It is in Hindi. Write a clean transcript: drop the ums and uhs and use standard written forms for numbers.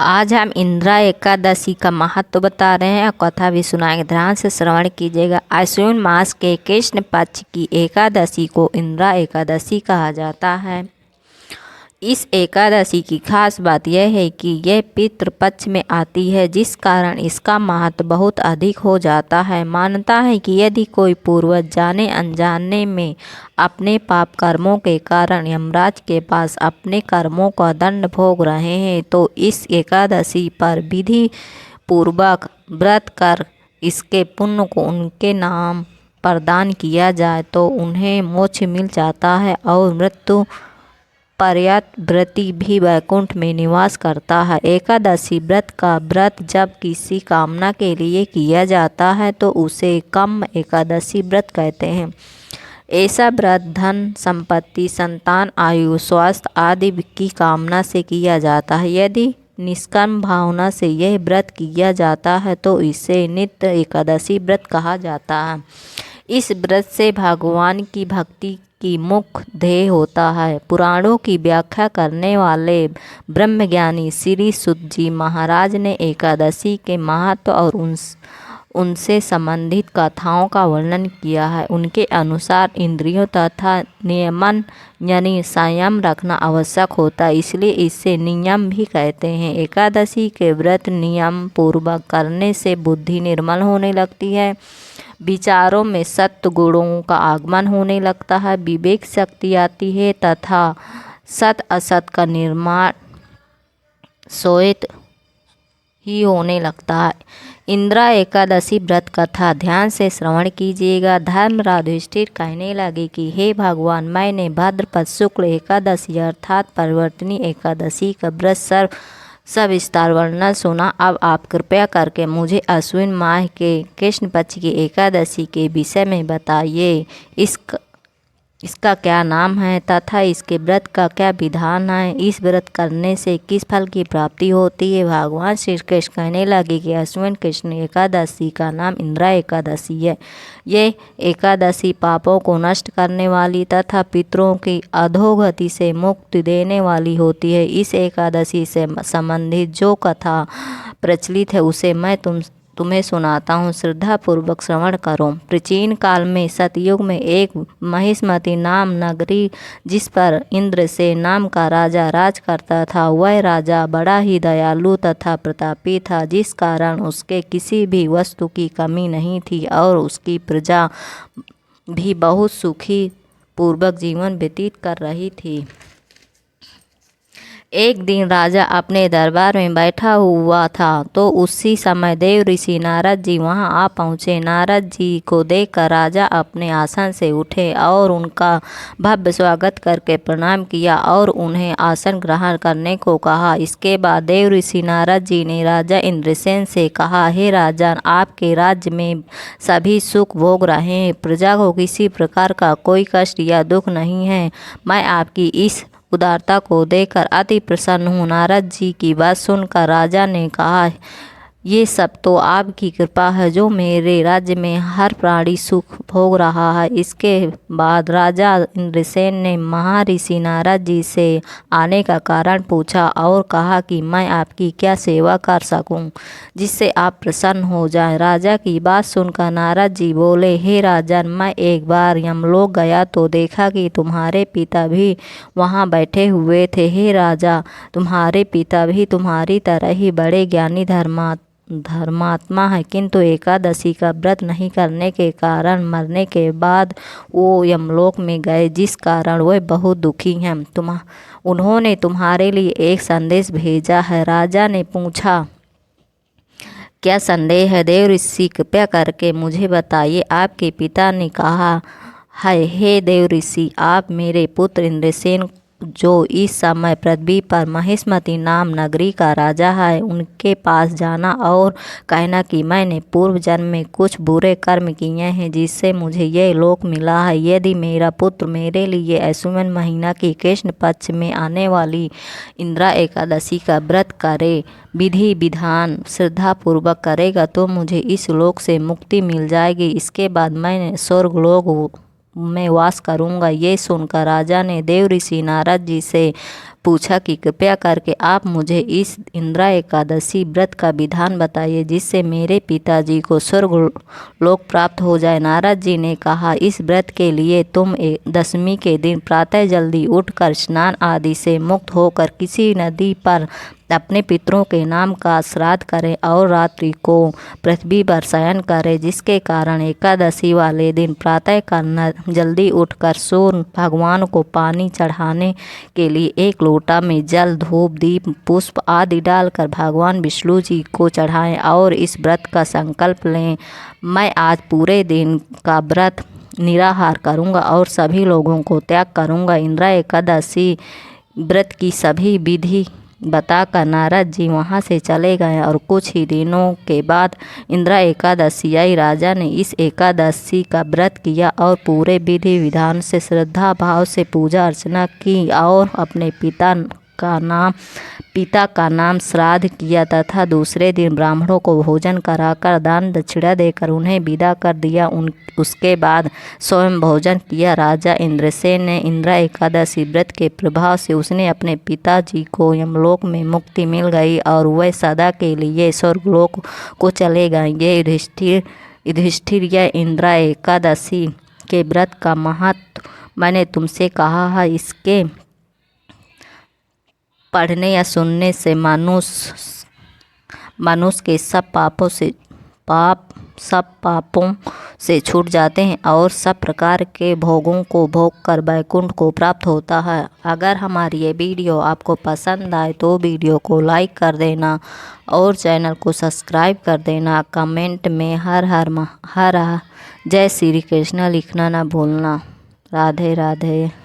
आज हम इंदिरा एकादशी का महत्व बता रहे हैं और कथा भी सुनाएंगे। ध्यान से श्रवण कीजिएगा। आश्विन मास के कृष्ण पक्ष की एकादशी को इंदिरा एकादशी कहा जाता है। इस एकादशी की खास बात यह है कि यह पितृपक्ष में आती है, जिस कारण इसका महत्व बहुत अधिक हो जाता है। मान्यता है कि यदि कोई पूर्वज जाने अनजाने में अपने पाप कर्मों के कारण यमराज के पास अपने कर्मों का दंड भोग रहे हैं, तो इस एकादशी पर विधि पूर्वक व्रत कर इसके पुण्य को उनके नाम प्रदान किया जाए तो उन्हें मोक्ष मिल जाता है और मृत्यु पर्यंत व्रती भी वैकुंठ में निवास करता है। एकादशी व्रत का व्रत जब किसी कामना के लिए किया जाता है तो उसे कम एकादशी व्रत कहते हैं। ऐसा व्रत धन संपत्ति संतान आयु स्वास्थ्य आदि की कामना से किया जाता है। यदि निष्काम भावना से यह व्रत किया जाता है तो इसे नित्य एकादशी व्रत कहा जाता है। इस व्रत से भगवान की भक्ति की मुख्य ध्येय होता है। पुराणों की व्याख्या करने वाले ब्रह्मज्ञानी श्री सुत जी महाराज ने एकादशी के महत्व और उनसे संबंधित कथाओं का वर्णन किया है। उनके अनुसार इंद्रियों तथा नियमन यानी संयम रखना आवश्यक होता है, इसलिए इसे नियम भी कहते हैं। एकादशी के व्रत नियम पूर्वक करने से बुद्धि निर्मल होने लगती है, विचारों में सत्व गुणों का आगमन होने लगता है, विवेक शक्ति आती है तथा सत असत का निर्माण स्वयं ही होने लगता है। इंदिरा एकादशी व्रत कथा ध्यान से श्रवण कीजिएगा। धर्मराज युधिष्ठिर कहने लगे कि हे भगवान, मैंने भाद्रपद शुक्ल एकादशी अर्थात परिवर्तनी एकादशी का व्रत सविस्तार वर्णन सुना। अब आप कृपया करके मुझे आश्विन माह के कृष्ण पक्ष की एकादशी के विषय में बताइए। इसका क्या नाम है तथा इसके व्रत का क्या विधान है। इस व्रत करने से किस फल की प्राप्ति होती है। भगवान श्री कृष्ण कहने लगे कि आश्विन कृष्ण एकादशी का नाम इंदिरा एकादशी है। ये एकादशी पापों को नष्ट करने वाली तथा पितरों की अधोगति से मुक्ति देने वाली होती है। इस एकादशी से संबंधित जो कथा प्रचलित है उसे मैं तुम्हें सुनाता हूँ, श्रद्धा पूर्वक श्रवण करो। प्राचीन काल में सतयुग में एक महिष्मती नाम नगरी जिस पर इंद्रसेन नाम का राजा राज करता था, वह राजा बड़ा ही दयालु तथा प्रतापी था, जिस कारण उसके किसी भी वस्तु की कमी नहीं थी और उसकी प्रजा भी बहुत सुखी पूर्वक जीवन व्यतीत कर रही थी। एक दिन राजा अपने दरबार में बैठा हुआ था तो उसी समय देव ऋषि नारद जी वहां आ पहुँचे। नारद जी को देखकर राजा अपने आसन से उठे और उनका भव्य स्वागत करके प्रणाम किया और उन्हें आसन ग्रहण करने को कहा। इसके बाद देव ऋषि नारद जी ने राजा इंद्रसेन से कहा, हे राजन, आपके राज्य में सभी सुख भोग रहे हैं, प्रजा को किसी प्रकार का कोई कष्ट या दुख नहीं है। मैं आपकी इस उदारता को देखकर अति प्रसन्न हूँ। नारद जी की बात सुनकर राजा ने कहा, ये सब तो आपकी कृपा है जो मेरे राज्य में हर प्राणी सुख भोग रहा है। इसके बाद राजा इंद्रसेन ने महर्षि नारद जी से आने का कारण पूछा और कहा कि मैं आपकी क्या सेवा कर सकूं जिससे आप प्रसन्न हो जाएं। राजा की बात सुनकर नारद जी बोले, हे राजन, मैं एक बार यमलोक गया तो देखा कि तुम्हारे पिता भी वहां बैठे हुए थे। हे राजा, तुम्हारे पिता भी तुम्हारी तरह ही बड़े ज्ञानी धर्मात्मा है, किंतु एकादशी का व्रत नहीं करने के कारण मरने के बाद वो यमलोक में गए, जिस कारण वह बहुत दुखी हैं। उन्होंने तुम्हारे लिए एक संदेश भेजा है। राजा ने पूछा, क्या संदेह है देव ऋषि, कृपया करके मुझे बताइए। आपके पिता ने कहा है, हे देव ऋषि, आप मेरे पुत्र इंद्रसेन जो इस समय पृथ्वी पर महिष्मती नाम नगरी का राजा है, उनके पास जाना और कहना कि मैंने पूर्व जन्म में कुछ बुरे कर्म किए हैं जिससे मुझे यह लोक मिला है। यदि मेरा पुत्र मेरे लिए आश्विन महीना की कृष्ण पक्ष में आने वाली इंदिरा एकादशी का व्रत करे, विधि विधान श्रद्धा पूर्वक करेगा तो मुझे इस लोक से मुक्ति मिल जाएगी। इसके बाद मैं स्वर्गलोक में वास करूंगा। ये सुनकर राजा ने देव ऋषि नारद जी से पूछा कि कृपया करके आप मुझे इस इंदिरा एकादशी व्रत का विधान बताइए जिससे मेरे पिताजी को स्वर्ग लोक प्राप्त हो जाए। नारद जी ने कहा, इस व्रत के लिए तुम दशमी के दिन प्रातः जल्दी उठकर स्नान आदि से मुक्त होकर किसी नदी पर अपने पितरों के नाम का श्राद्ध करें और रात्रि को पृथ्वी पर शयन करें, जिसके कारण एकादशी वाले दिन प्रातःकाल जल्दी उठकर सूर्य भगवान को पानी चढ़ाने के लिए एक लोटा में जल, धूप, दीप, पुष्प आदि डालकर भगवान विष्णु जी को चढ़ाएं और इस व्रत का संकल्प लें। मैं आज पूरे दिन का व्रत निराहार करूंगा और सभी लोगों को त्याग करूंगा। इंदिरा एकादशी व्रत की सभी विधि बताकर नारद जी वहाँ से चले गए और कुछ ही दिनों के बाद इंदिरा एकादशी आई। राजा ने इस एकादशी का व्रत किया और पूरे विधि विधान से श्रद्धा भाव से पूजा अर्चना की और अपने पिता का नाम श्राद्ध किया तथा दूसरे दिन ब्राह्मणों को भोजन कराकर दान दक्षिणा देकर उन्हें विदा कर दिया। उसके बाद स्वयं भोजन किया। राजा इंद्रसेन ने इंदिरा एकादशी व्रत के प्रभाव से उसने अपने पिताजी को यमलोक में मुक्ति मिल गई और वह सदा के लिए स्वर्गलोक को चले गए। ये युधिष्ठिर यह इंदिरा एकादशी के व्रत का महत्व मैंने तुमसे कहा है। इसके पढ़ने या सुनने से मनुष्य के सब पापों से छूट जाते हैं और सब प्रकार के भोगों को भोग कर वैकुंठ को प्राप्त होता है। अगर हमारी ये वीडियो आपको पसंद आए तो वीडियो को लाइक कर देना और चैनल को सब्सक्राइब कर देना। कमेंट में हर जय श्री कृष्ण लिखना ना भूलना। राधे राधे।